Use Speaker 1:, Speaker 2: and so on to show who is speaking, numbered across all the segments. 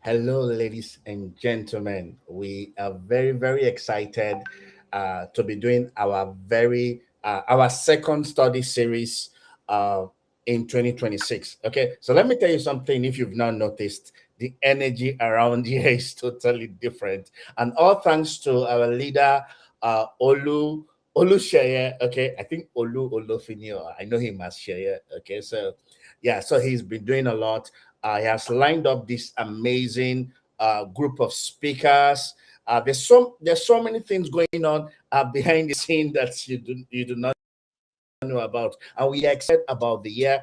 Speaker 1: Hello, ladies and gentlemen. We are very, very excited to be doing our second study series in 2026. Okay, so let me tell you something. If you've not noticed, the energy around here is totally different, and all thanks to our leader, Olu Sheye. Okay, I think Olu Olofinio. I know him as Sheye. Okay, so yeah, so he's been doing a lot. He has lined up this amazing group of speakers. There's so many things going on behind the scene that you do not know about, and we are excited about the year.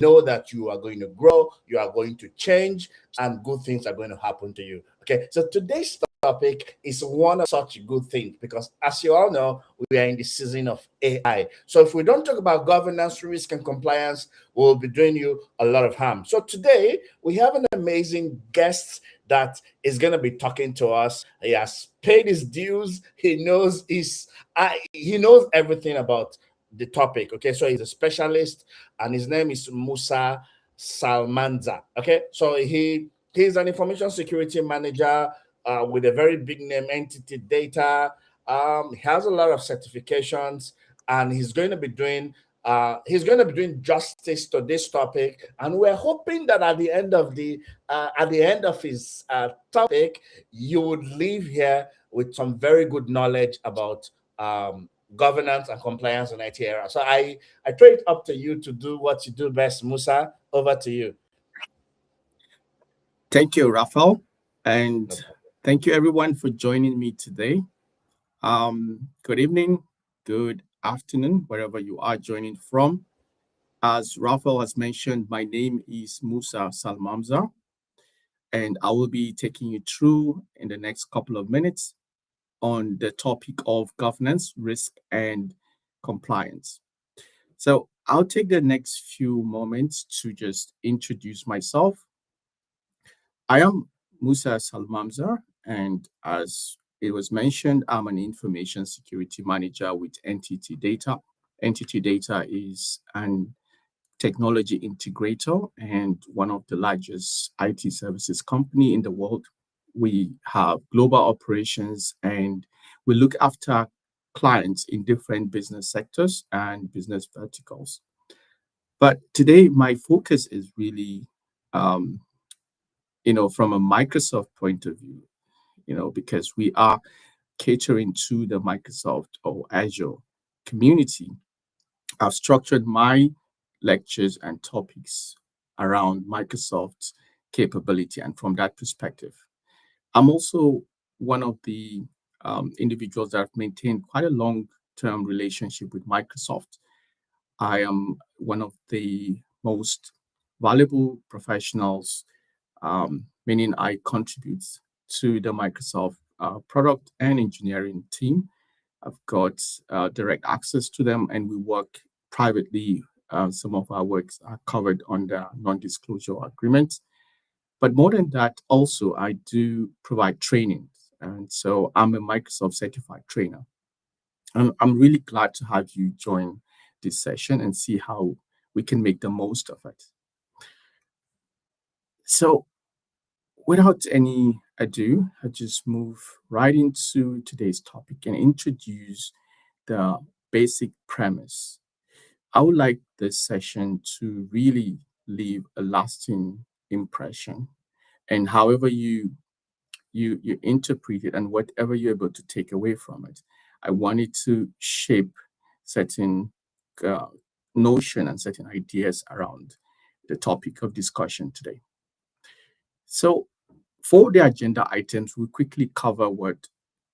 Speaker 1: Know that you are going to grow, you are going to change, and good things are going to happen to you. Okay, so today's topic is one of such good things because, as you all know, we are in the season of AI. So if we don't talk about governance, risk, and compliance, we'll be doing you a lot of harm. So today we have an amazing guest that is going to be talking to us. He has paid his dues. He knows everything about the topic. Okay, so he's a specialist, and his name is Musa Salmanza. Okay, so he's an information security manager with a very big name, entity data. He has a lot of certifications, and he's going to be doing justice to this topic. And we're hoping that at the end of his topic, you would leave here with some very good knowledge about governance and compliance in IT era. So I throw it up to you to do what you do best, Musa. Over to you.
Speaker 2: Thank you, Rafael, and
Speaker 1: No problem.
Speaker 2: thank you everyone for joining me today. Good evening, good afternoon, wherever you are joining from. As Rafael has mentioned, my name is Musa Salmamza, and I will be taking you through in the next couple of minutes on the topic of governance, risk, and compliance. So I'll take the next few moments to just introduce myself. I am Musa Salmamza, and as it was mentioned, I'm an information security manager with Entity Data. Entity Data is an technology integrator and one of the largest IT services company in the world. We have global operations and we look after clients in different business sectors and business verticals. But today, my focus is really um, from a Microsoft point of view, because we are catering to the Microsoft or Azure community. I've structured my lectures and topics around Microsoft's capability, and from that perspective, I'm also one of the individuals that have maintained quite a long-term relationship with Microsoft. I am one of the most valuable professionals, meaning I contribute to the Microsoft product and engineering team. I've got direct access to them, and we work privately. Some of our works are covered under non-disclosure agreements. But more than that, also, I do provide training. And so I'm a Microsoft certified trainer. And I'm really glad to have you join this session and see how we can make the most of it. So without any ado, I just move right into today's topic and introduce the basic premise. I would like this session to really leave a lasting impression. And however you interpret it and whatever you're able to take away from it, I want it to shape certain uh, notion and certain ideas around the topic of discussion today. So for the agenda items, we'll quickly cover what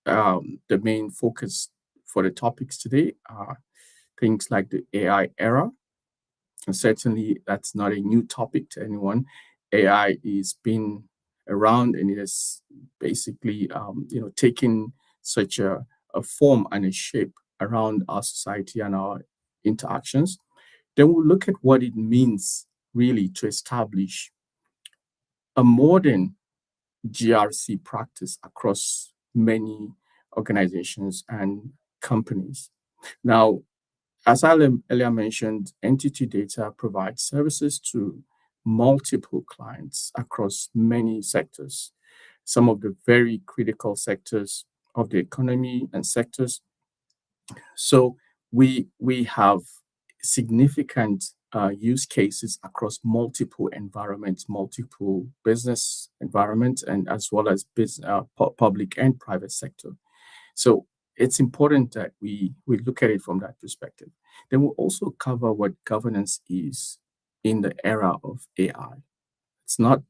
Speaker 2: the main focus for the topics today are things like the AI era. And certainly, that's not a new topic to anyone. AI is been around and it has basically, taken such a form and a shape around our society and our interactions. Then we'll look at what it means really to establish a modern GRC practice across many organizations and companies. Now, as I earlier mentioned, entity data provides services to multiple clients across many sectors, some of the very critical sectors of the economy and sectors. So we have significant use cases across multiple environments, multiple business environments, and as well as public and private sector. So it's important that we look at it from that perspective. Then we'll also cover what governance is in the era of AI. It's not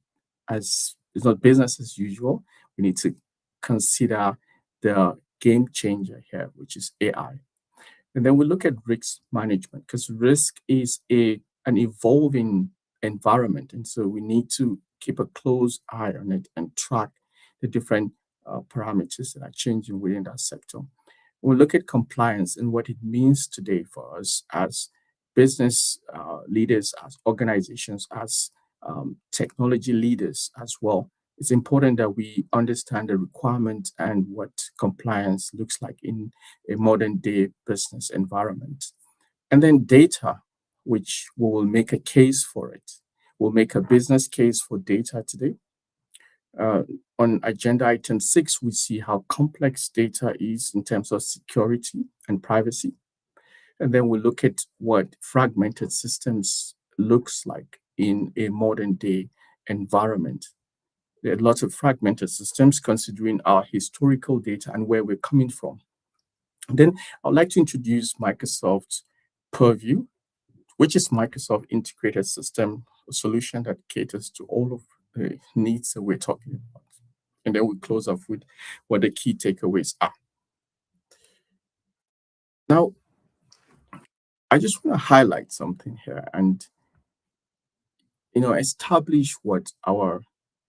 Speaker 2: it's not business as usual. We need to consider the game changer here, which is AI. And then we look at risk management because risk is a an evolving environment, and so we need to keep a close eye on it and track the different parameters that are changing within that sector. We look at compliance and what it means today for us as business leaders, as organizations, as technology leaders as well. It's important that we understand the requirements and what compliance looks like in a modern day business environment. And then data, which we will make a case for it. We'll make a business case for data today. Uh, on agenda item 6, we see how complex data is in terms of security and privacy. And then we look at what fragmented systems looks like in a modern day environment. There are lots of fragmented systems considering our historical data and where we're coming from. And then I'd like to introduce Microsoft Purview, which is Microsoft integrated system solution that caters to all of the needs that we're talking about. And then we close off with what the key takeaways are. Now, I just want to highlight something here and establish what our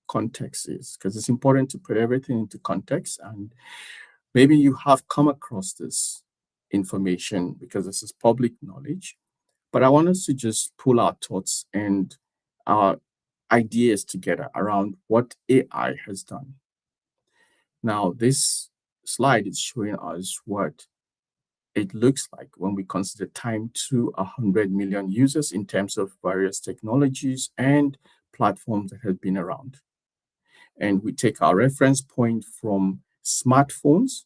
Speaker 2: context is because it's important to put everything into context. And maybe you have come across this information because this is public knowledge, but I want us to just pull our thoughts and our ideas together around what AI has done. Now, this slide is showing us what it looks like when we consider time to 100 million users in terms of various technologies and platforms that have been around. And we take our reference point from smartphones.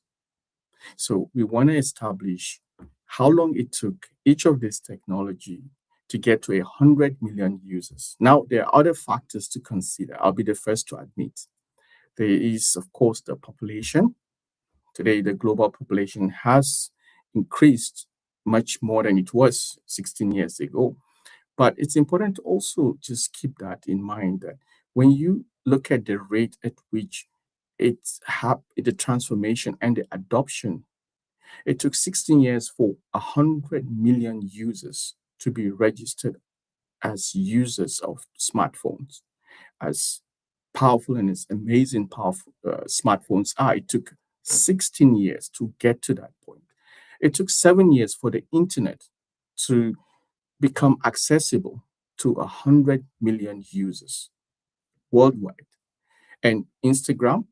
Speaker 2: So we want to establish how long it took each of these technology to get to 100 million users. Now, there are other factors to consider. I'll be the first to admit. There is, of course, the population. Today, the global population has increased much more than it was 16 years ago. But it's important to also just keep that in mind that when you look at the rate at which the transformation and the adoption, it took 16 years for 100 million users to be registered as users of smartphones. As powerful and as amazing powerful smartphones are, it took 16 years to get to that point. It took 7 years for the internet to become accessible to 100 million users worldwide. And Instagram,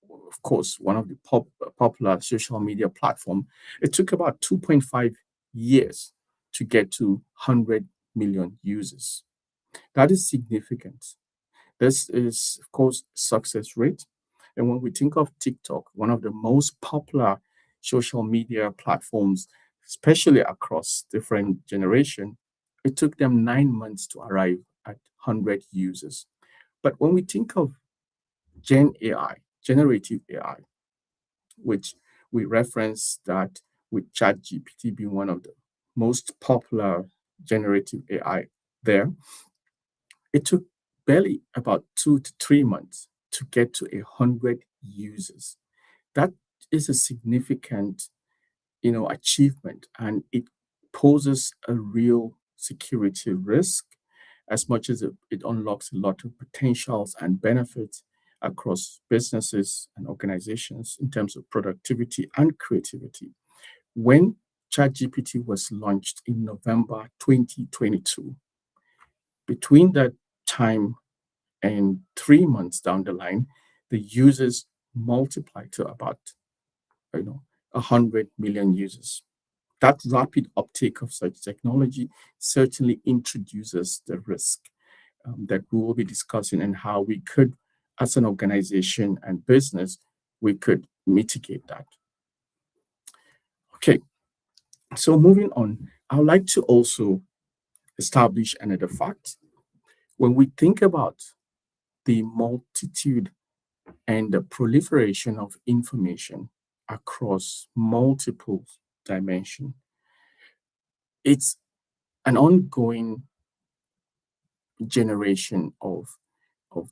Speaker 2: of course, one of the popular social media platform, it took about 2.5 years to get to 100 million users. That is significant. This is, of course, success rate. And when we think of TikTok, one of the most popular social media platforms, especially across different generation, it took them 9 months to arrive at 100 users. But when we think of Gen AI, generative AI, which we reference that with ChatGPT being one of the most popular generative AI there, it took barely about 2 to 3 months to get to 100 users. That is a significant, achievement, and it poses a real security risk as much as it unlocks a lot of potentials and benefits across businesses and organizations in terms of productivity and creativity. When ChatGPT was launched in November 2022, between that time and 3 months down the line, the users multiplied to about 100 million users. That rapid uptake of such technology certainly introduces the risk. that we will be discussing and how we could, as an organization and business, we could mitigate that. Okay, so moving on, I would like to also establish another fact. When we think about the multitude and the proliferation of information across multiple dimensions, it's an ongoing generation of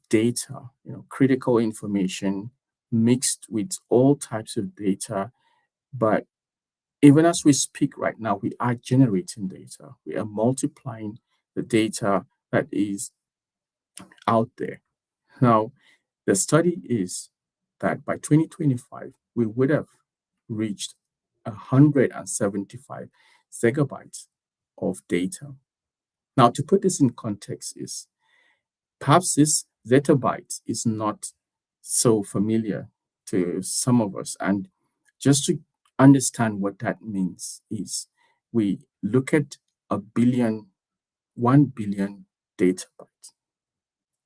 Speaker 2: data, critical information mixed with all types of data. But even as we speak right now, we are generating data. We are multiplying the data that is out there. Now, the study is that by 2025, we would have reached 175 zettabytes of data. Now, to put this in context, is perhaps this zettabyte is not so familiar to some of us. And just to understand what that means is we look at 1 billion data bytes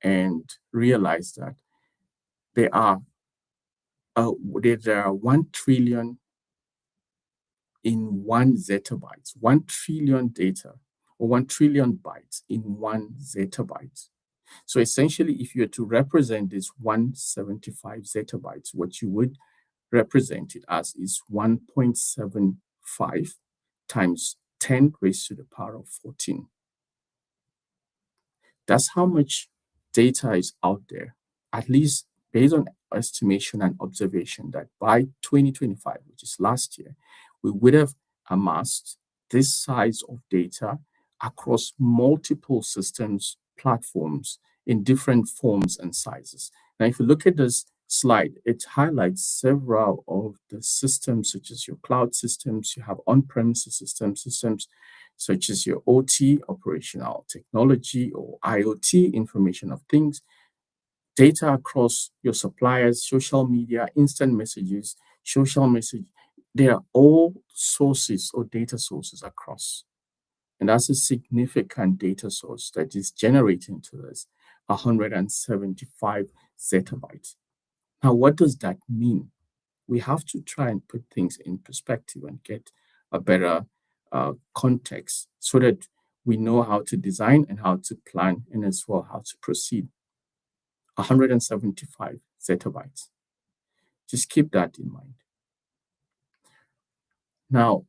Speaker 2: and realize that there are there are 1 trillion in 1 zettabyte, 1 trillion data or 1 trillion bytes in 1 zettabyte. So essentially, if you were to represent this 175 zettabytes, what you would represent it as is 1.75 times 10 raised to the power of 14. That's how much data is out there, at least based on estimation and observation, that by 2025, which is last year, we would have amassed this size of data across multiple systems, platforms in different forms and sizes. Now, if you look at this slide, it highlights several of the systems, such as your cloud systems, you have on-premises systems such as your OT, operational technology, or IoT, information of things, data across your suppliers, social media, instant messages, social message. They are all sources or data sources across. And that's a significant data source that is generating to us 175 zettabytes. Now, what does that mean? We have to try and put things in perspective and get a better context so that we know how to design and how to plan and as well how to proceed. 175 zettabytes. Just keep that in mind. Now,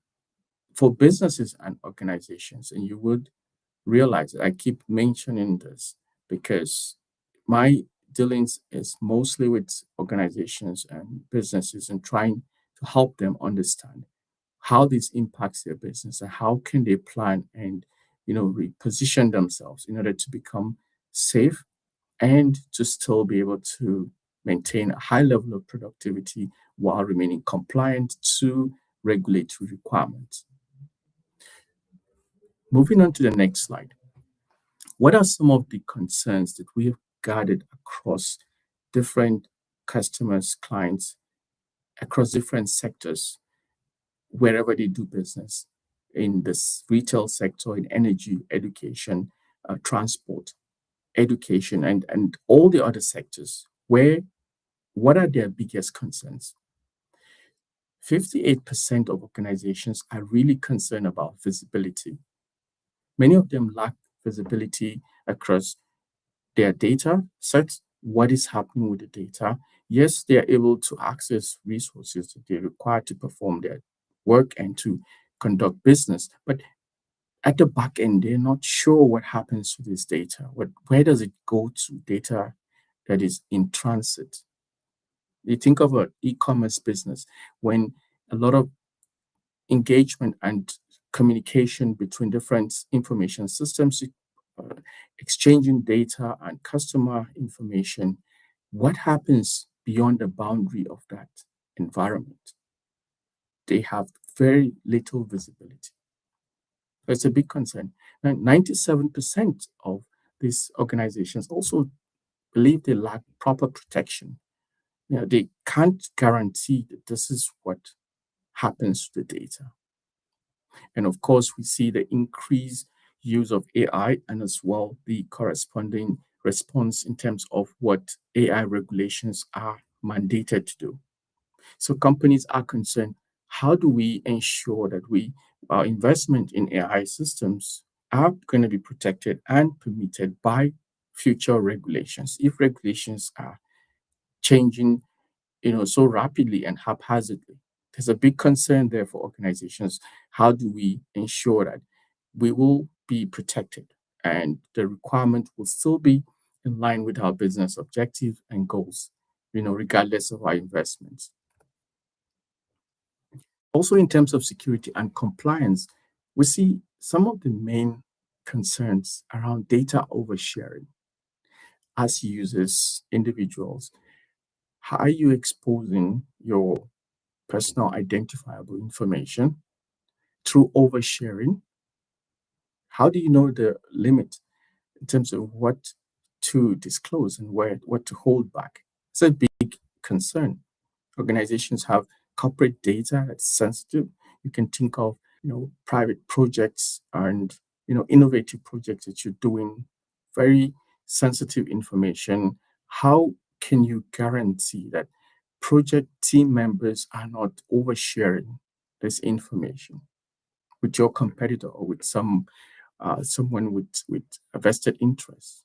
Speaker 2: for businesses and organizations, and you would realize that I keep mentioning this because my dealings is mostly with organizations and businesses and trying to help them understand how this impacts their business and how can they plan and reposition themselves in order to become safe and to still be able to maintain a high level of productivity while remaining compliant to regulatory requirements. Moving on to the next slide. What are some of the concerns that we have gathered across different customers, clients, across different sectors, wherever they do business, in this retail sector, in energy, education, transport, education, and all the other sectors? What are their biggest concerns? 58% of organizations are really concerned about visibility. Many of them lack visibility across their data, such what is happening with the data. Yes, they are able to access resources that they require to perform their work and to conduct business, but at the back end, they're not sure what happens to this data. Where does it go to? Data that is in transit. You think of an e-commerce business when a lot of engagement and communication between different information systems, uh, exchanging data and customer information. What happens beyond the boundary of that environment? They have very little visibility. That's a big concern. Now, 97% of these organizations also believe they lack proper protection. They can't guarantee that this is what happens to the data. And of course, we see the increase use of AI and as well the corresponding response in terms of what AI regulations are mandated to do. So companies are concerned, how do we ensure that our investment in AI systems are going to be protected and permitted by future regulations? If regulations are changing, so rapidly and haphazardly, there's a big concern there for organizations. How do we ensure that we will be protected and the requirement will still be in line with our business objectives and goals, regardless of our investments? Also, in terms of security and compliance, we see some of the main concerns around data oversharing. As users, individuals, how are you exposing your personal identifiable information through oversharing? How do you know the limit in terms of what to disclose and what to hold back? It's a big concern. Organizations have corporate data that's sensitive. You can think of, private projects and, innovative projects that you're doing, very sensitive information. How can you guarantee that project team members are not oversharing this information with your competitor or with someone with a vested interest?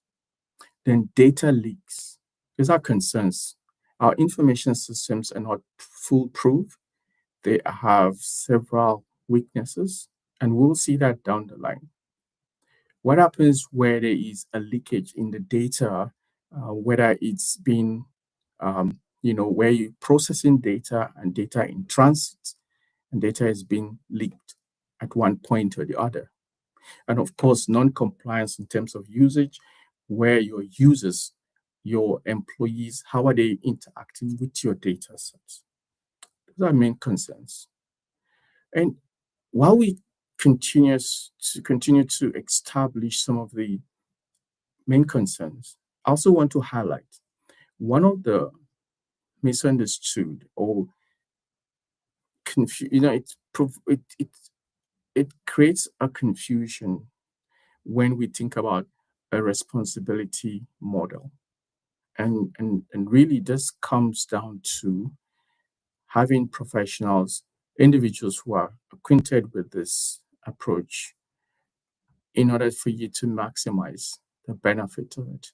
Speaker 2: Then data leaks. These are concerns. Our information systems are not foolproof. They have several weaknesses, and we'll see that down the line. What happens where there is a leakage in the data, whether it's been, where you're processing data and data in transit, and data is being leaked at one point or the other? And of course, non-compliance in terms of usage, where your users, your employees, how are they interacting with your data sets? Those are main concerns. And while we continue to establish some of the main concerns, I also want to highlight one of the misunderstood or it creates a confusion when we think about a responsibility model. And really this comes down to having professionals, individuals who are acquainted with this approach in order for you to maximize the benefit of it.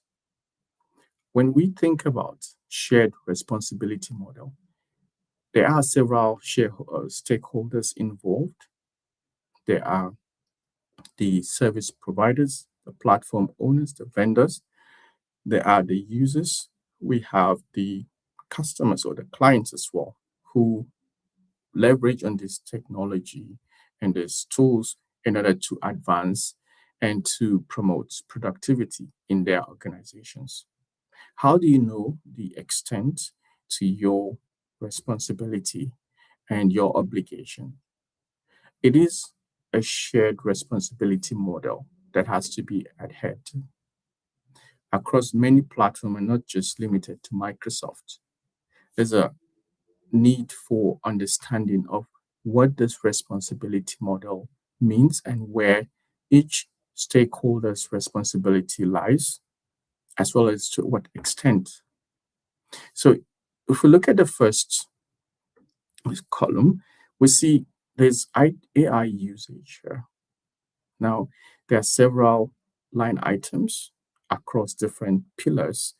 Speaker 2: When we think about shared responsibility model, there are several stakeholders involved. There are the service providers, the platform owners, the vendors. There are the users. We have the customers or the clients as well, who leverage on this technology and these tools in order to advance and to promote productivity in their organizations. How do you know the extent to your responsibility and your obligation? It is a shared responsibility model that has to be adhered to across many platforms and not just limited to Microsoft. There's a need for understanding of what this responsibility model means and where each stakeholder's responsibility lies, as well as to what extent. So if we look at the first column, we see there's AI usage here. Now, there are several line items across different pillars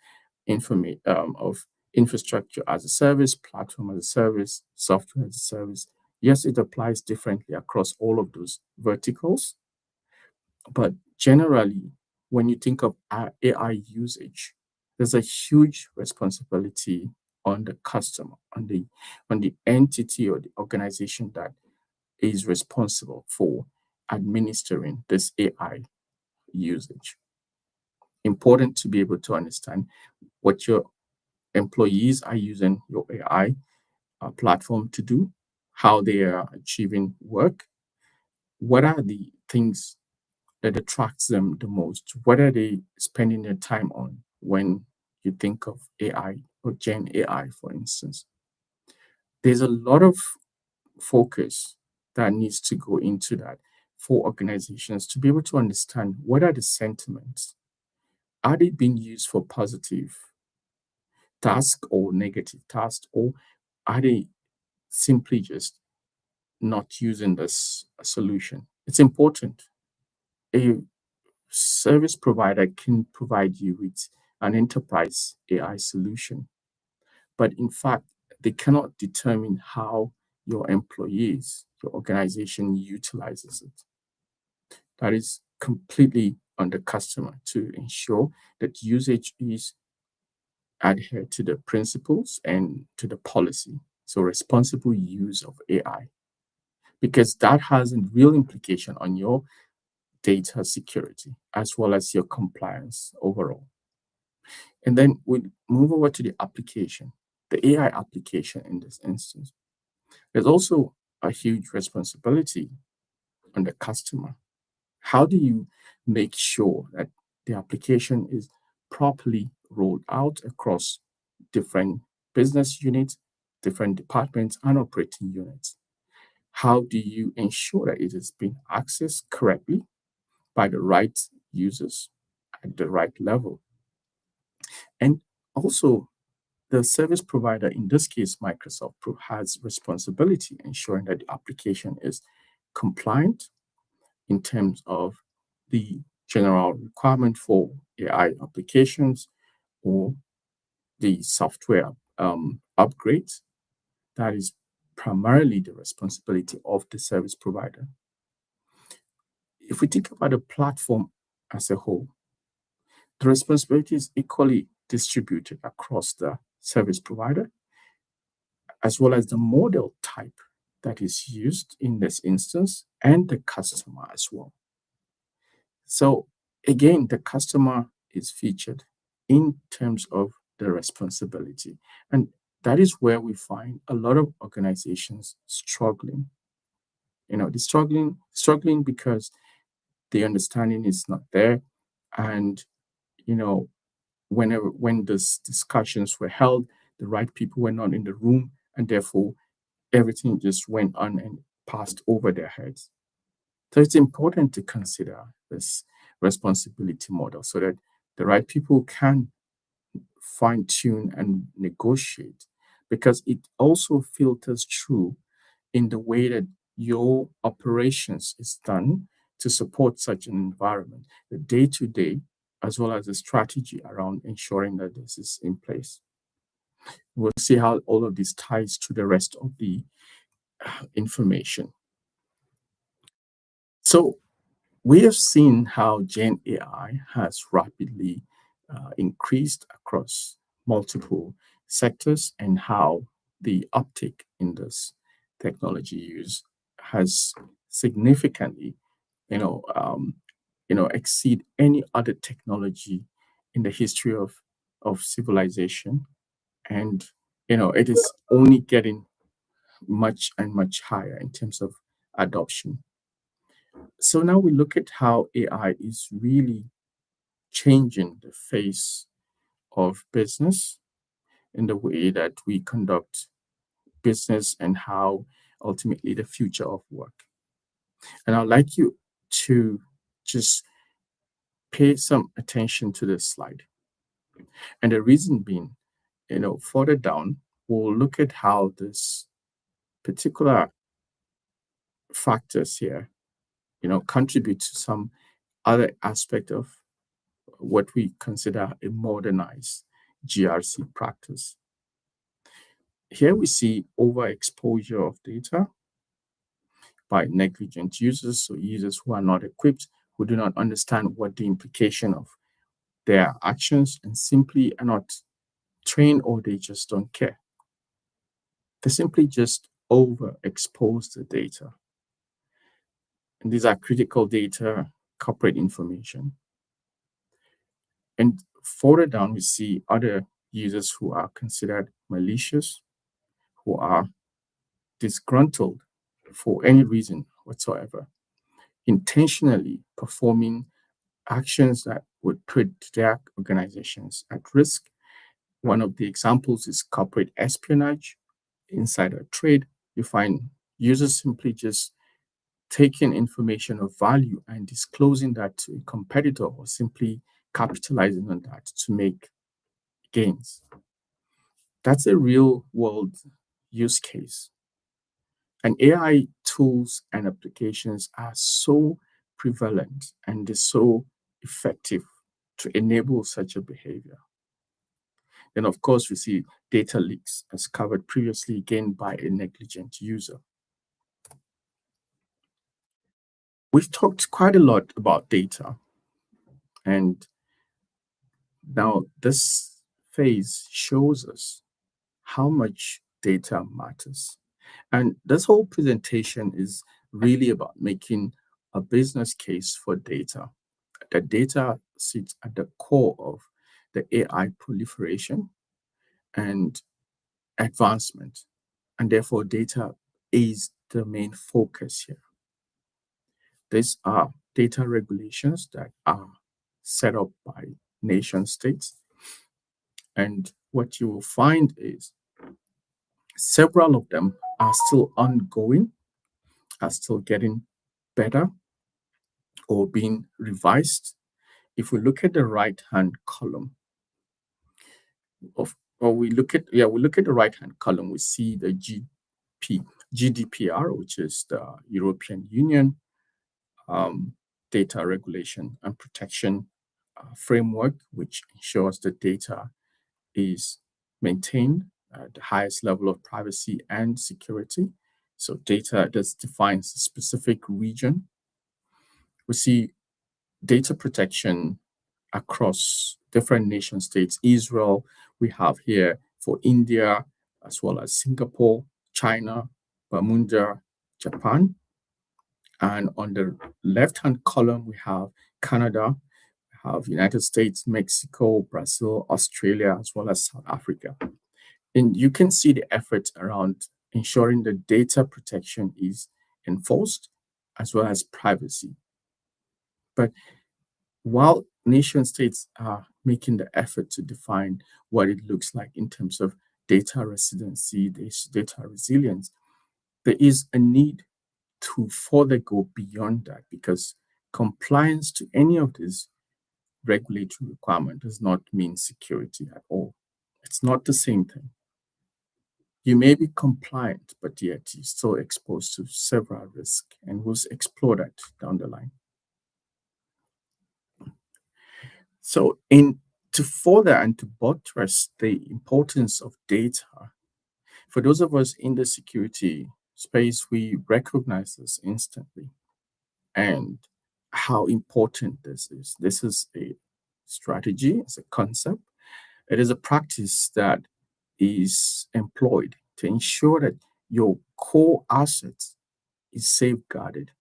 Speaker 2: of infrastructure as a service, platform as a service, software as a service. Yes, it applies differently across all of those verticals, but generally, when you think of AI usage, there's a huge responsibility on the customer, on the entity or the organization that is responsible for administering this AI usage. Important to be able to understand what your employees are using your AI platform to do, how they are achieving work, what are the things that attracts them the most, what are they spending their time on when you think of AI or Gen AI, for instance. There's a lot of focus that needs to go into that for organizations to be able to understand what are the sentiments. Are they being used for positive task or negative task, or are they simply just not using this solution? It's important. A service provider can provide you with an enterprise AI solution, but in fact, they cannot determine how your employees, your organization utilizes it. That is completely on the customer to ensure that usage is adhered to the principles and to the policy. So responsible use of AI, because that has a real implication on your data security as well as your compliance overall. And then we move over to the application, the AI application in this instance. There's also a huge responsibility on the customer. How do you make sure that the application is properly rolled out across different business units, different departments, and operating units? How do you ensure that it is being accessed correctly by the right users at the right level? And also, the service provider, in this case, Microsoft, has responsibility ensuring that the application is compliant in terms of the general requirement for AI applications or the software upgrades. That is primarily the responsibility of the service provider. If we think about the platform as a whole, the responsibility is equally distributed across the service provider as well as the model type that is used in this instance and the customer as well. So again, the customer is featured in terms of the responsibility. And that is where we find a lot of organizations struggling. They're struggling because the understanding is not there. And, you know, when these discussions were held, the right people were not in the room, and therefore everything just went on and passed over their heads. So it's important to consider this responsibility model so that the right people can fine tune and negotiate, because it also filters through in the way that your operations is done to support such an environment, the day to day, as well as the strategy around ensuring that this is in place. We'll see how all of this ties to the rest of the information. So we have seen how Gen AI has rapidly increased across multiple sectors and how the uptake in this technology use has significantly, exceed any other technology in the history of civilization. And, it is only getting much and much higher in terms of adoption. So now we look at how AI is really changing the face of business in the way that we conduct business and how ultimately the future of work. And I'd like you to just pay some attention to this slide. And the reason being, further down, we'll look at how this particular factors here, contribute to some other aspect of what we consider a modernized GRC practice. Here we see overexposure of data by negligent users, so users who are not equipped, who do not understand what the implication of their actions and simply are not trained, or they just don't care. They simply just overexpose the data. And these are critical data, corporate information. And further down, we see other users who are considered malicious, who are disgruntled for any reason whatsoever, intentionally performing actions that would put their organizations at risk. One of the examples is corporate espionage, insider trade. You find users simply just taking information of value and disclosing that to a competitor or simply capitalizing on that to make gains. That's a real world use case. And AI tools and applications are so prevalent and they're so effective to enable such a behavior. Then, of course, we see data leaks, as covered previously, again by a negligent user. We've talked quite a lot about data, and now this phase shows us how much data matters. And this whole presentation is really about making a business case for data. The data sits at the core of the AI proliferation and advancement, and therefore data is the main focus here. These are data regulations that are set up by nation states, and what you will find is several of them are still ongoing, are still getting better or being revised. If we look at the right hand column of or we look at the right hand column, we see the GDPR, which is the European Union um, data regulation and protection framework, which ensures the data is maintained at the highest level of privacy and security. So data that defines a specific region. We see data protection across different nation states. Israel, we have here for India, as well as Singapore, China, Bermuda, Japan. And on the left-hand column, we have Canada, we have United States, Mexico, Brazil, Australia, as well as South Africa. And you can see the effort around ensuring the data protection is enforced, as well as privacy. But while nation states are making the effort to define what it looks like in terms of data residency, data resilience, there is a need to further go beyond that because compliance to any of these regulatory requirement does not mean security at all. It's not the same thing. You may be compliant, but yet you're still exposed to several risks, and we'll explore that down the line. So, in to further and to buttress the importance of data, for those of us in the security space, we recognize this instantly and how important this is. This is a strategy, it's a concept, it is a practice that is employed to ensure that your core assets is safeguarded.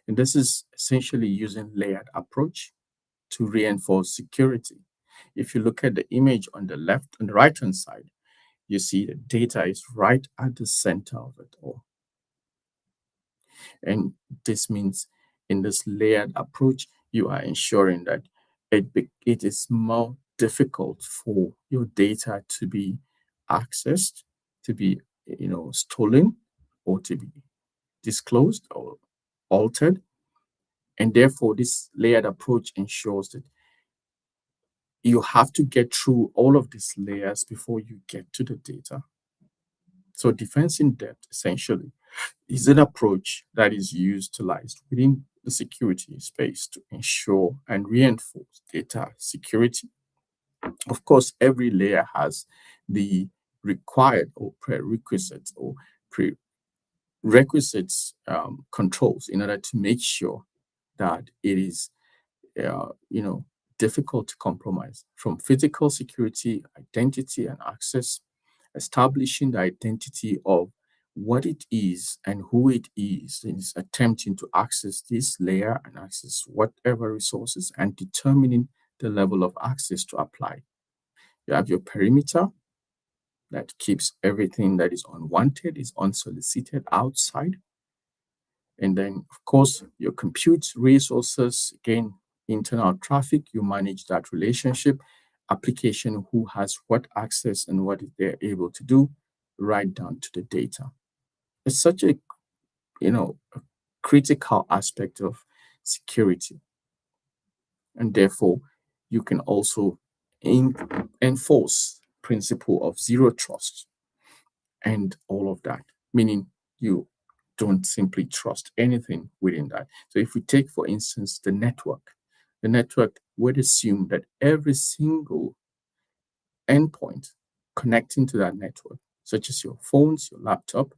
Speaker 2: And this is essentially using layered approach to reinforce security. If you look at the image on the left, on the right hand side, you see the data is right at the center of it all. And this means in this layered approach, you are ensuring that it is more difficult for your data to be accessed, to be stolen, or to be disclosed or altered. And therefore, this layered approach ensures that you have to get through all of these layers before you get to the data. So defense in depth essentially is an approach that is utilized within the security space to ensure and reinforce data security. Of course, every layer has the required or prerequisites or prerequisites controls in order to make sure that it is uh, you know, difficult to compromise, from physical security, identity, and access, establishing the identity of what it is and who it is attempting to access this layer and access whatever resources, and determining the level of access to apply. You have your perimeter that keeps everything that is unwanted, is unsolicited outside. And then, of course, your compute resources, again, internal traffic, you manage that relationship, application, who has what access and what they're able to do, right down to the data. It's such a, you know, critical aspect of security. And therefore, you can also enforce principle of zero trust and all of that, meaning you don't simply trust anything within that. So if we take, for instance, the network would assume that every single endpoint connecting to that network, such as your phones, your laptop,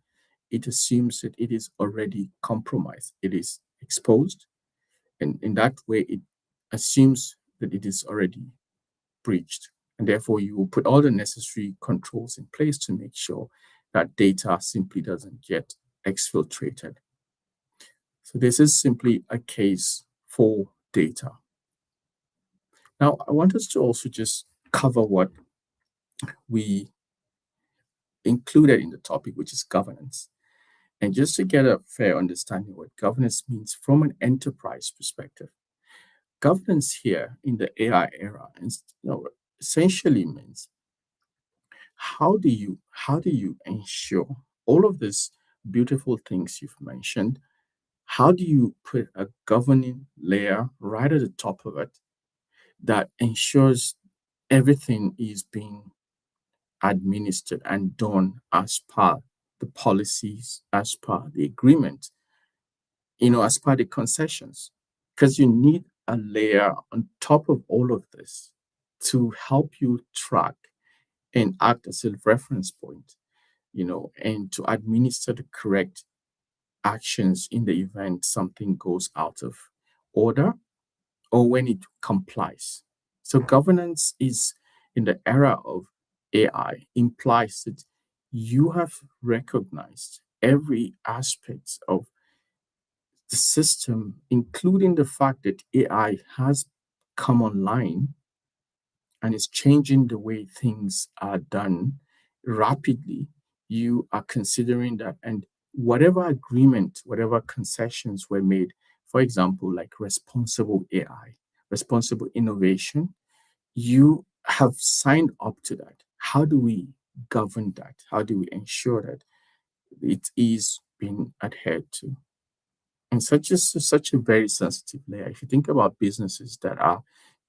Speaker 2: it assumes that it is already compromised, it is exposed, and in that way, it assumes that it is already breached. And therefore, you will put all the necessary controls in place to make sure that data simply doesn't get exfiltrated. So, this is simply a case for data. Now, I want us to also just cover what we included in the topic, which is governance. And just to get a fair understanding of what governance means from an enterprise perspective, governance here in the AI era essentially means how do you ensure all of these beautiful things you've mentioned? How do you put a governing layer right at the top of it that ensures everything is being administered and done as per the policies, as per the agreement, as per the concessions? Because you need a layer on top of all of this to help you track and act as a reference point, and to administer the correct actions in the event something goes out of order or when it complies. So, governance is in the era of AI implies that you have recognized every aspect of the system, including the fact that AI has come online and is changing the way things are done rapidly. You are considering that, and whatever agreement, whatever concessions were made, for example, like responsible AI, responsible innovation, you have signed up to that. How do we govern that? How do we ensure that it is being adhered to? And such a very sensitive layer. If you think about businesses that are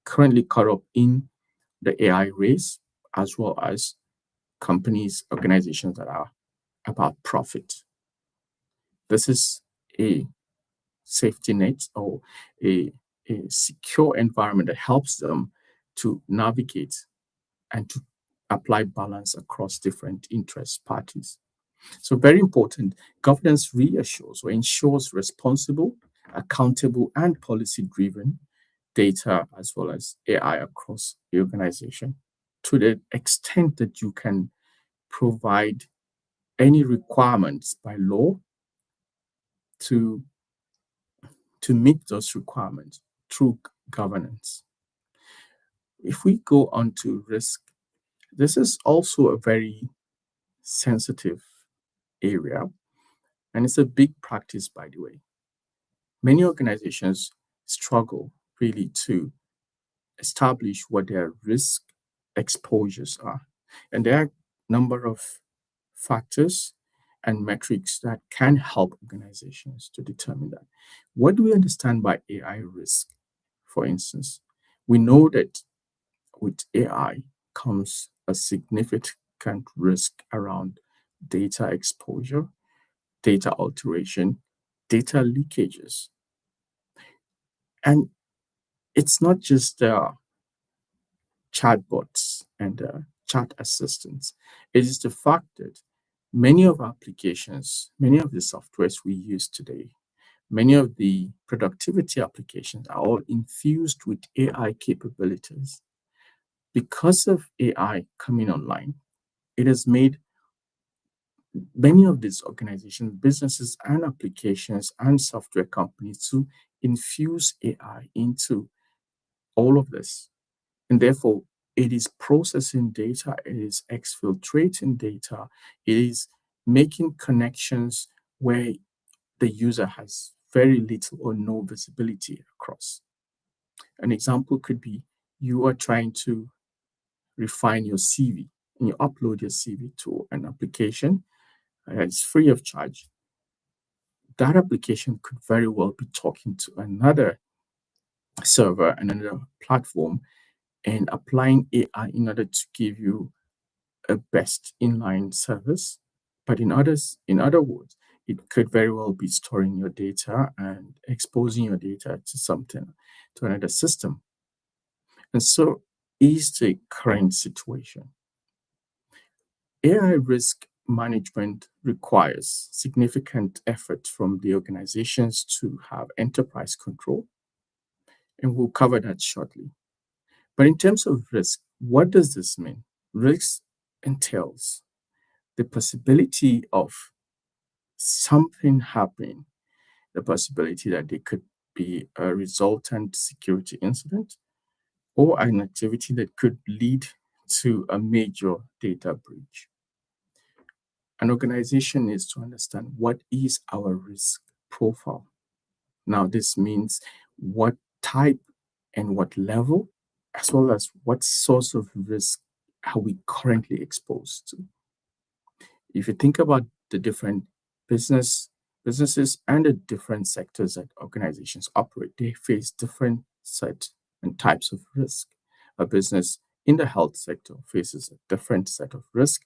Speaker 2: currently caught up in the AI race, as well as companies, organizations that are about profit. This is a safety net or a secure environment that helps them to navigate and to apply balance across different interest parties. So, very important, governance reassures or ensures responsible, accountable, and policy driven data as well as AI across the organization to the extent that you can provide any requirements by law to, to meet those requirements through governance. If we go on to risk, this is also a very sensitive area, and it's a big practice, by the way. Many organizations struggle really to establish what their risk exposures are. And there are a number of factors and metrics that can help organizations to determine that. What do we understand by AI risk? For instance, we know that with AI comes a significant risk around data exposure, data alteration, data leakages. And it's not just chatbots and chat assistants. It is the fact that many of our applications, many of the softwares we use today, many of the productivity applications are all infused with AI capabilities. Because of AI coming online, it has made many of these organizations, businesses, and applications and software companies to infuse AI into all of this. And therefore, it is processing data, it is exfiltrating data, it is making connections where the user has very little or no visibility across. An example could be you are trying to refine your CV and you upload your CV to an application. It's free of charge. that application could very well be talking to another server, another platform, and applying AI in order to give you a best inline service. But in other words, it could very well be storing your data and exposing your data to something, to another system. And so is the current situation. AI risk management requires significant effort from the organizations to have enterprise control, and we'll cover that shortly. But in terms of risk, what does this mean? Risk entails the possibility of something happening, the possibility that there could be a resultant security incident or an activity that could lead to a major data breach. An organization needs to understand what is our risk profile. Now, this means what type and what level, as well as what source of risk are we currently exposed to. If you think about the different businesses and the different sectors that organizations operate, they face different set and types of risk. A business in the health sector faces a different set of risk.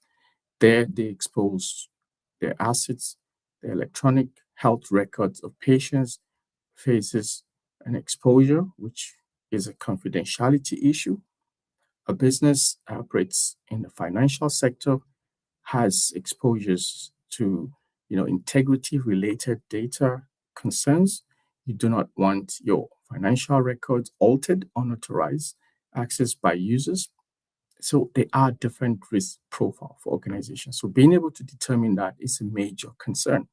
Speaker 2: There, they expose their assets, their electronic health records of patients faces an exposure, which is a confidentiality issue. A business operates in the financial sector has exposures to integrity related data concerns. You do not want your financial records altered, unauthorized, accessed by users. So there are different risk profile for organizations. So being able to determine that is a major concern.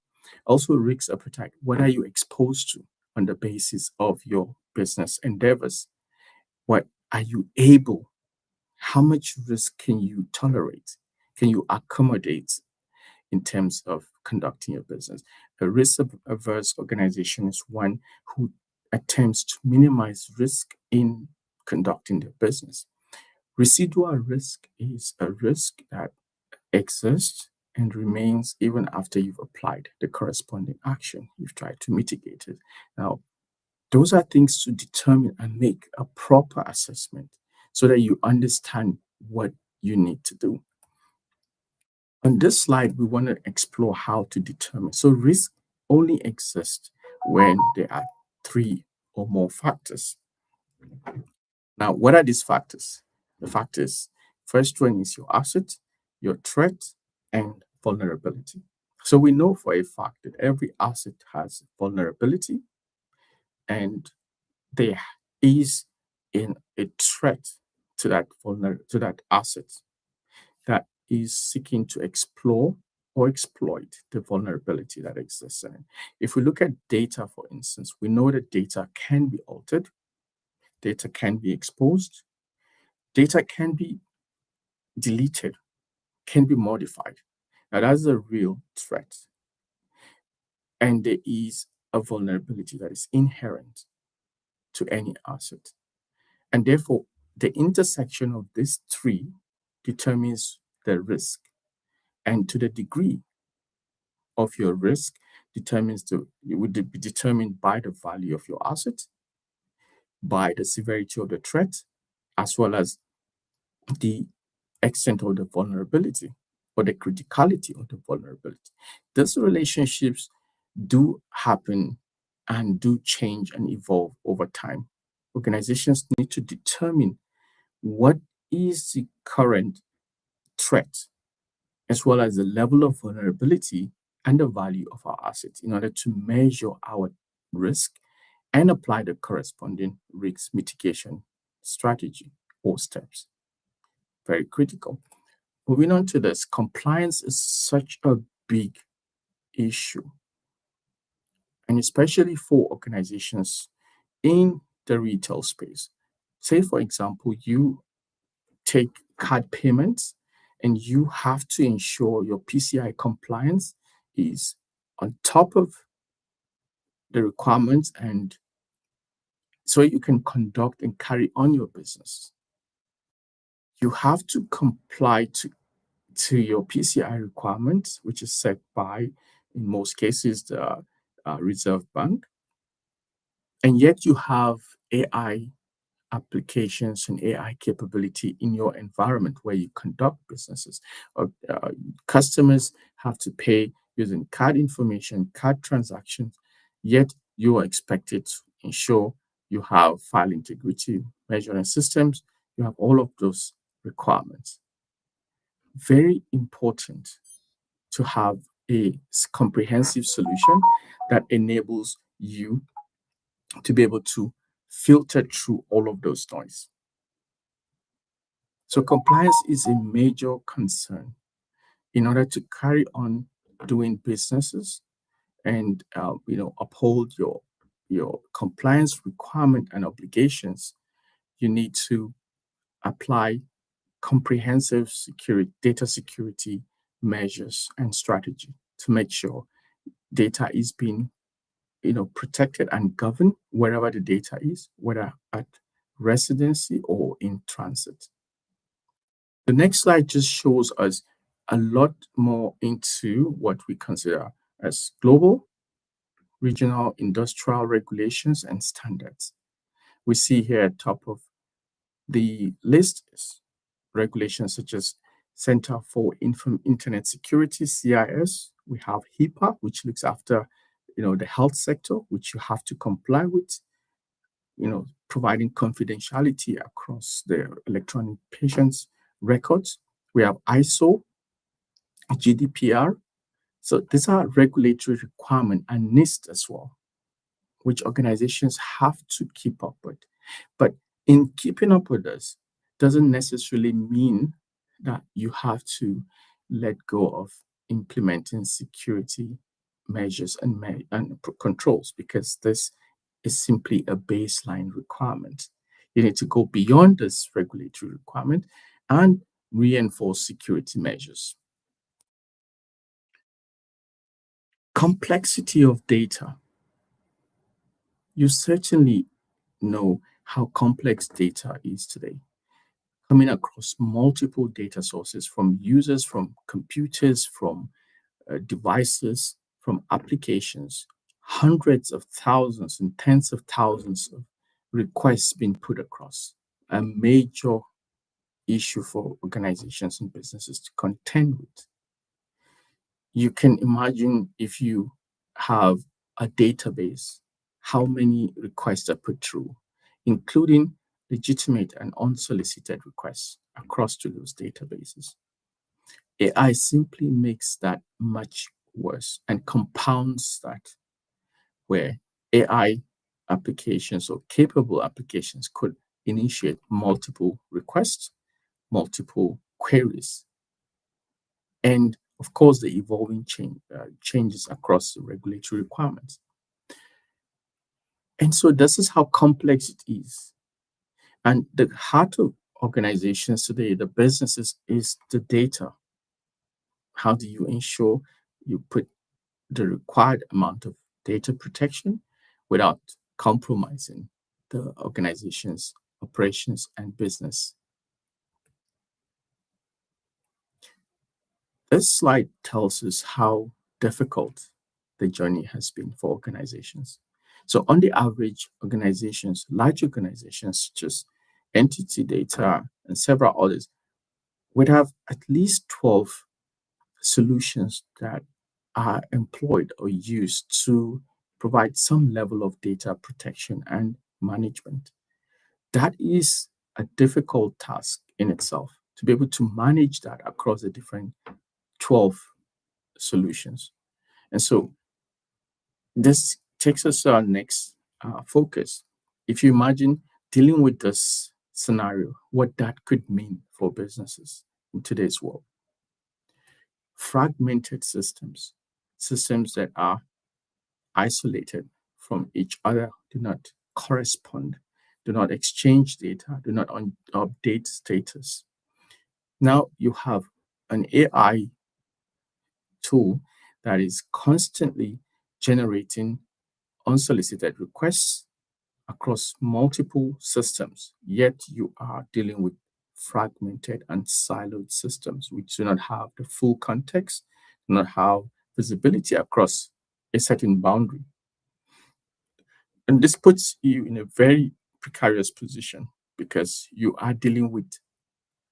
Speaker 2: Also, risk appetite. What are you exposed to on the basis of your business endeavors? What are you able? How much risk can you tolerate? Can you accommodate in terms of conducting your business? A risk averse organization is one who attempts to minimize risk in conducting their business. Residual risk is a risk that exists and remains even after you've applied the corresponding action. You've tried to mitigate it. Now, those are things to determine and make a proper assessment so that you understand what you need to do. On this slide, we want to explore how to determine. So risk only exists when there are three or more factors. Now, what are these factors? The factors, first one is your asset, your threat, and vulnerability. So we know for a fact that every asset has vulnerability, and there is in a threat to to that asset that is seeking to explore or exploit the vulnerability that exists in it. If we look at data, for instance, we know that data can be altered, data can be exposed, data can be deleted, can be modified. Now, that's a real threat. And there is a vulnerability that is inherent to any asset. And therefore, the intersection of these three determines the risk. And to the degree of your risk it would be determined by the value of your asset, by the severity of the threat, as well as the extent of the vulnerability or the criticality of the vulnerability. These relationships do happen and do change and evolve over time. Organizations need to determine what is the current threat, as well as the level of vulnerability and the value of our assets in order to measure our risk and apply the corresponding risk mitigation strategy or steps. Very critical. Moving on to this, compliance is such a big issue, and especially for organizations in the retail space. Say, for example, you take card payments and you have to ensure your PCI compliance is on top of the requirements and so you can conduct and carry on your business. You have to comply to your PCI requirements, which is set by, in most cases, the Reserve Bank, and yet you have AI applications and AI capability in your environment where you conduct businesses. Customers have to pay using card information, card transactions, yet you are expected to ensure you have file integrity measuring systems, you have all of those requirements. Very important to have a comprehensive solution that enables you to be able to filter through all of those noise. So compliance is a major concern in order to carry on doing businesses and uphold your compliance requirement and obligations. You need to apply comprehensive security, data security measures and strategy to make sure data is being protected and governed wherever the data is, whether at residency or in transit. The next slide just shows us a lot more into what we consider as global, regional, industrial regulations and standards. We see here at top of the list is regulations such as Center for Internet Security, CIS. We have HIPAA, which looks after the health sector, which you have to comply with, providing confidentiality across the electronic patients' records. We have ISO, GDPR. So these are regulatory requirements and NIST as well, which organizations have to keep up with. But in keeping up with this doesn't necessarily mean that you have to let go of implementing security measures and controls, because this is simply a baseline requirement. You need to go beyond this regulatory requirement and reinforce security measures. Complexity of data. You certainly know how complex data is today, coming across multiple data sources from users, from computers, from devices, from applications, hundreds of thousands and tens of thousands of requests being put across. A major issue for organizations and businesses to contend with. You can imagine if you have a database, how many requests are put through, including legitimate and unsolicited requests across to those databases. AI simply makes that much worse and compounds that, where AI applications or capable applications could initiate multiple requests, multiple queries, and of course, the evolving changes across the regulatory requirements. And so this is how complex it is. And the heart of organizations today, the businesses, is the data. How do you ensure you put the required amount of data protection without compromising the organization's operations and business? This slide tells us how difficult the journey has been for organizations. So on the average, organizations, large organizations such as entity data and several others, would have at least 12 solutions that are employed or used to provide some level of data protection and management. That is a difficult task in itself, to be able to manage that across the different 12 solutions. And so this takes us to our next focus. If you imagine dealing with this scenario, what that could mean for businesses in today's world. Fragmented systems, systems that are isolated from each other, do not correspond, do not exchange data, do not update status. Now you have an AI tool that is constantly generating unsolicited requests across multiple systems, yet you are dealing with fragmented and siloed systems which do not have the full context, do not have visibility across a certain boundary. And this puts you in a very precarious position because you are dealing with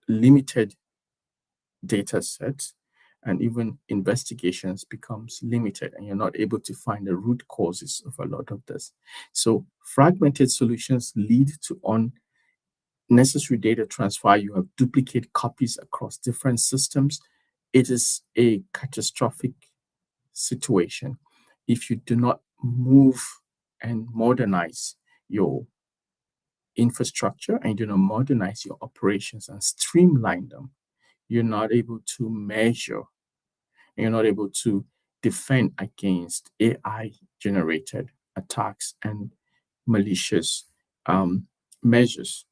Speaker 2: limited data sets, and even investigations becomes limited, and you're not able to find the root causes of a lot of this. So fragmented solutions lead to unnecessary data transfer. You have duplicate copies across different systems. It is a catastrophic situation if you do not move and modernize your infrastructure, and you do not modernize your operations and streamline them. You're not able to measure, you're not able to defend against AI generated attacks and malicious measures.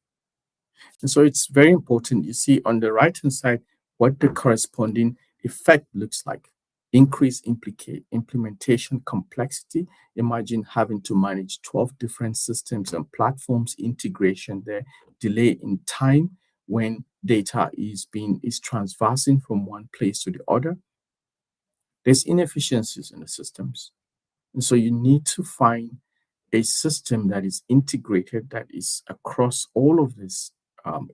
Speaker 2: And so it's very important. You see on the right hand side what the corresponding effect looks like. Increase implementation complexity. Imagine having to manage 12 different systems and platforms, integration there, delay in time when data is transversing from one place to the other. There's inefficiencies in the systems. And so you need to find a system that is integrated, that is across all of this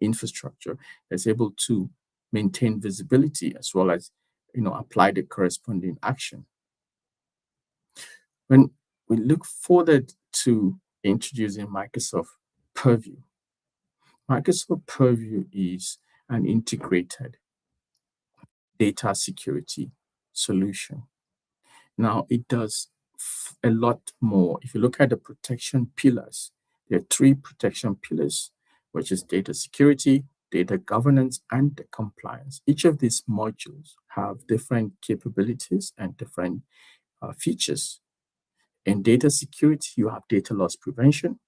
Speaker 2: infrastructure, that's able to maintain visibility as well as apply the corresponding action. When we look forward to introducing Purview, Microsoft Purview is an integrated data security solution. Now, it does a lot more. If you look at the protection pillars, there are three protection pillars, which is data security, data governance, and the compliance. Each of these modules have different capabilities and different features. In data security, you have data loss prevention,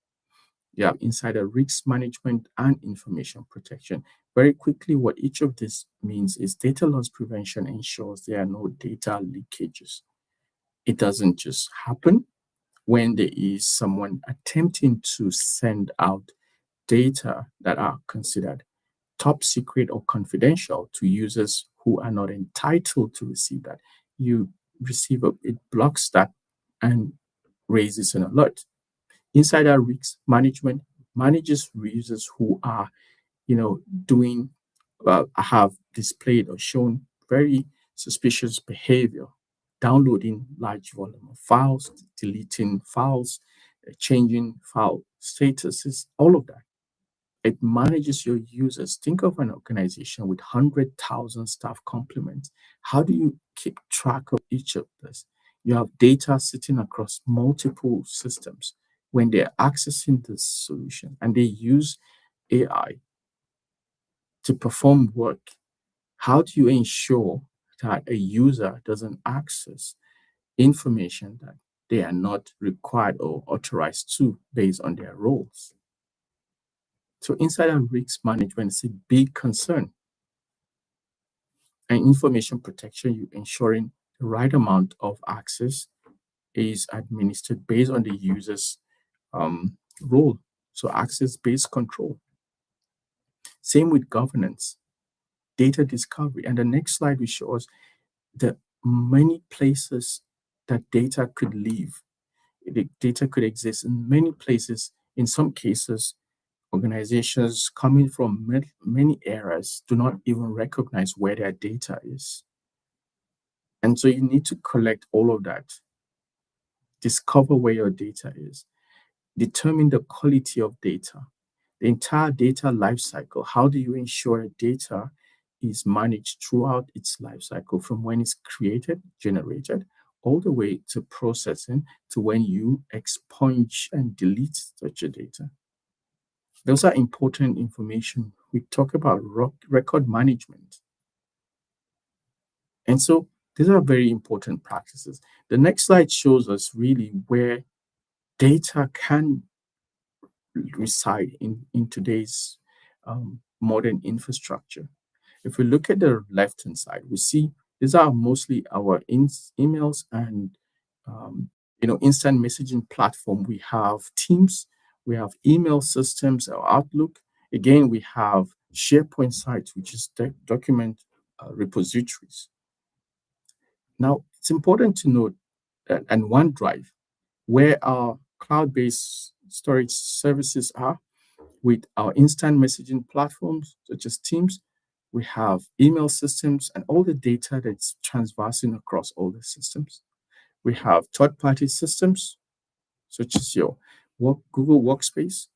Speaker 2: you have insider risk management, and information protection. Very quickly, what each of these means is data loss prevention ensures there are no data leakages. It doesn't just happen when there is someone attempting to send out data that are considered top secret or confidential to users who are not entitled to receive that. You receive it blocks that and raises an alert. Insider risk management manages users who are doing have displayed or shown very suspicious behavior, downloading large volume of files, deleting files, changing file statuses, all of that. It manages your users. Think of an organization with 100,000 staff complements. How do you keep track of each of this? You have data sitting across multiple systems. When they're accessing this solution and they use AI to perform work, how do you ensure that a user doesn't access information that they are not required or authorized to based on their roles? So insider risk management is a big concern. And information protection, you ensuring the right amount of access is administered based on the user's role. So access-based control. Same with governance, data discovery. And the next slide will show us the many places that data could live. The data could exist in many places. In some cases, organizations coming from many eras do not even recognize where their data is. And so you need to collect all of that, discover where your data is, determine the quality of data, the entire data lifecycle. How do you ensure data is managed throughout its lifecycle from when it's created, generated, all the way to processing to when you expunge and delete such a data? Those are important information. We talk about record management. And so these are very important practices. The next slide shows us really where data can reside in today's modern infrastructure. If we look at the left-hand side, we see these are mostly our emails and instant messaging platform. We have Teams, we have email systems, our Outlook. Again, we have SharePoint sites, which is document repositories. Now, it's important to note that, and OneDrive, where our cloud-based storage services are with our instant messaging platforms such as Teams. We have email systems and all the data that's transversing across all the systems. We have third-party systems such as your Google Workspace,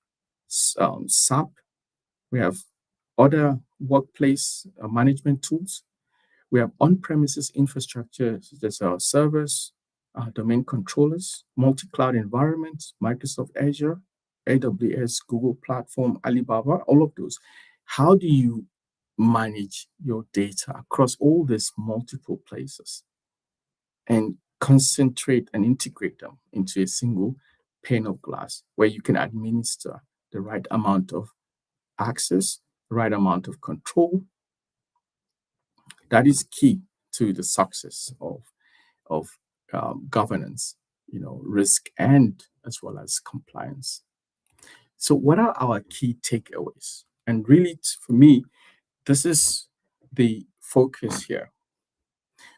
Speaker 2: SAP. We have other workplace management tools. We have on-premises infrastructure such as our servers, domain controllers, multi-cloud environments, Microsoft Azure, AWS, Google Platform, Alibaba, all of those. How do you manage your data across all these multiple places and concentrate and integrate them into a single pane of glass where you can administer the right amount of access, the right amount of control? That is key to the success of governance, risk and as well as compliance. So, what are our key takeaways? And really, for me, this is the focus here.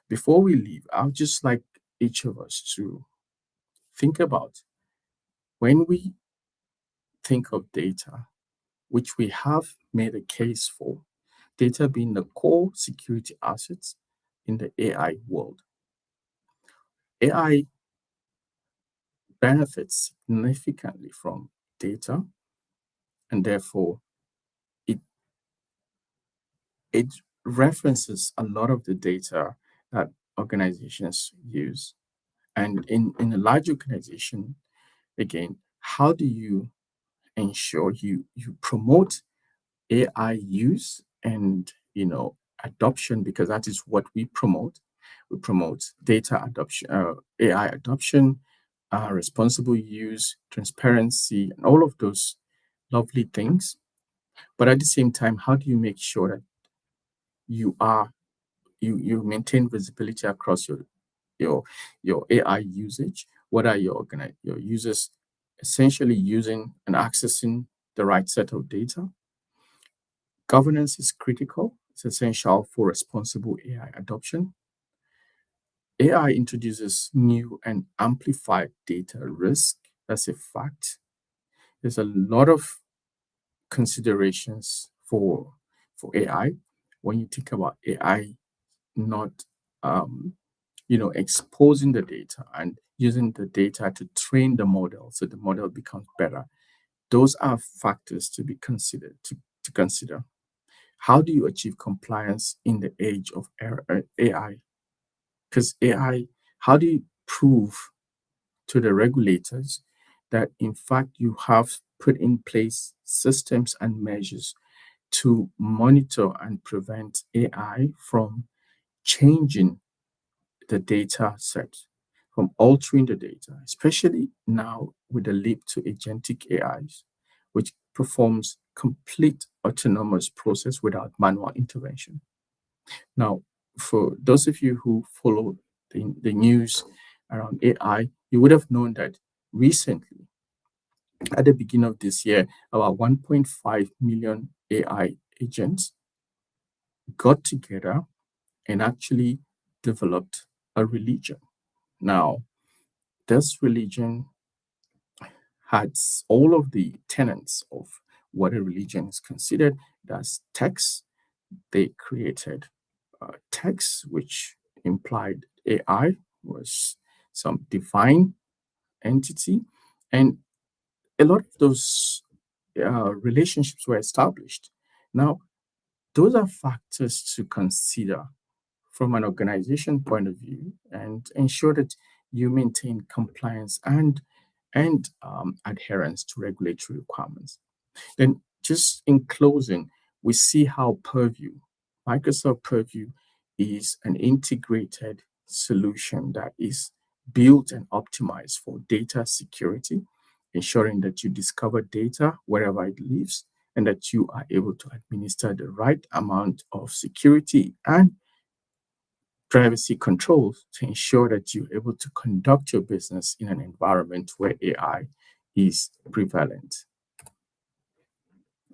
Speaker 2: Before we leave, I would just like each of us to think about when we think of data, which we have made a case for, data being the core security assets in the AI world. AI benefits significantly from data, and therefore it it references a lot of the data that organizations use. And in a large organization, again, how do you ensure you promote AI use and adoption, because that is what we promote. We promote data adoption, AI adoption, responsible use, transparency, and all of those lovely things. But at the same time, how do you make sure that you are you maintain visibility across your your AI usage? What are your users essentially using and accessing the right set of data? Governance is critical. It's essential for responsible AI adoption. AI introduces new and amplified data risk. That's a fact. There's a lot of considerations for AI when you think about AI not exposing the data and using the data to train the model so the model becomes better. Those are factors to be considered to consider. How do you achieve compliance in the age of AI? Because AI, how do you prove to the regulators that in fact you have put in place systems and measures to monitor and prevent AI from changing the data set, from altering the data, especially now with the leap to agentic AIs, which performs complete autonomous process without manual intervention. Now, for those of you who follow the news around AI, you would have known that recently, at the beginning of this year, about 1.5 million AI agents got together and actually developed a religion. Now, this religion has all of the tenets of what a religion is considered. That's text. They created text, which implied AI was some divine entity. And a lot of those relationships were established. Now, those are factors to consider from an organization point of view and ensure that you maintain compliance and adherence to regulatory requirements. Then, just in closing, we see how Microsoft Purview, is an integrated solution that is built and optimized for data security, ensuring that you discover data wherever it lives and that you are able to administer the right amount of security and privacy controls to ensure that you're able to conduct your business in an environment where AI is prevalent.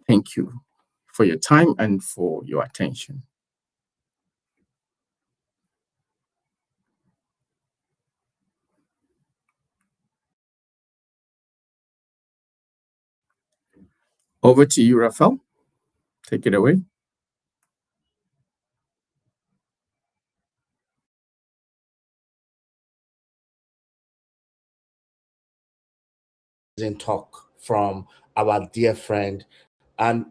Speaker 2: Thank you for your time and for your attention. Over to you, Rafael. Take it away.
Speaker 1: In talk from our dear friend. And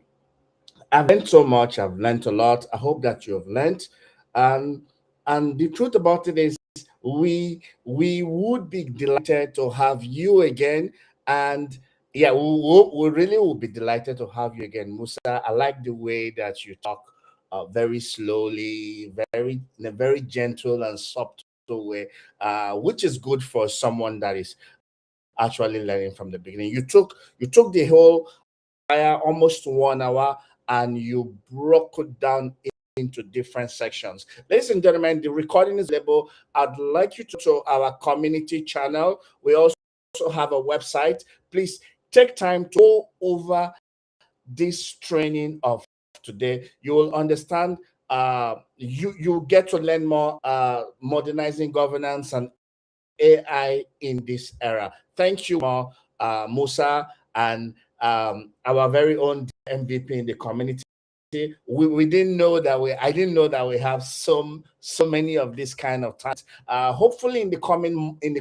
Speaker 1: I've learned so much. I've learned a lot. I hope that you have learned. And and the truth about it is, we would be delighted to have you again. And yeah, we really will be delighted to have you again, Musa. I like the way that you talk, very slowly, very in a very gentle and subtle way, which is good for someone that is actually learning from the beginning. You took the whole almost 1 hour, and you broke it down into different sections. Ladies and gentlemen, the recording is available. I'd like you to our community channel. We also have a website. Please take time to go over this training of today. You will understand. You get to learn more, modernizing governance and AI in this era. Thank you more, Musa, and our very own MVP in the community. We didn't know that I didn't know that we have so many of this kind of talent. Hopefully in the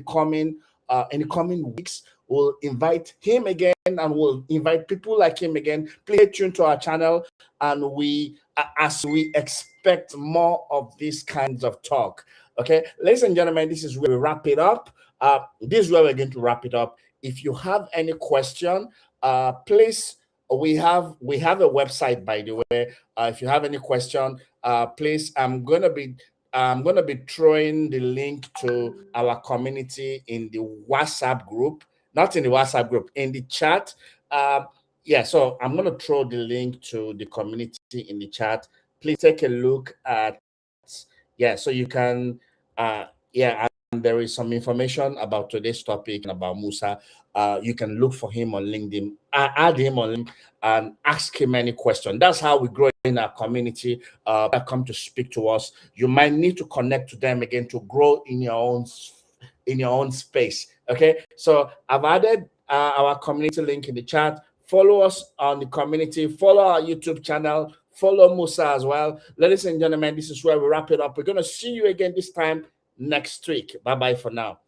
Speaker 1: coming weeks, we'll invite him again, and we'll invite people like him again. Please stay tuned to our channel, and as we expect more of these kinds of talk. Okay, ladies and gentlemen, this is where we wrap it up. This is where we're going to wrap it up. If you have any question, please, we have a website, by the way. If you have any question, please, I'm gonna be throwing the link to our community in the WhatsApp group, not in the WhatsApp group, in the chat. Yeah, so I'm gonna throw the link to the community in the chat. Please take a look at, yeah, so you can, yeah, and there is some information about today's topic and about Musa. You can look for him on LinkedIn, add him on LinkedIn, and ask him any question. That's how we grow in our community. That come to speak to us. You might need to connect to them again to grow in your own space. Okay, so I've added our community link in the chat. Follow us on the community. Follow our YouTube channel. Follow Musa as well. Ladies and gentlemen, this is where we wrap it up. We're gonna see you again this time next week. Bye bye for now.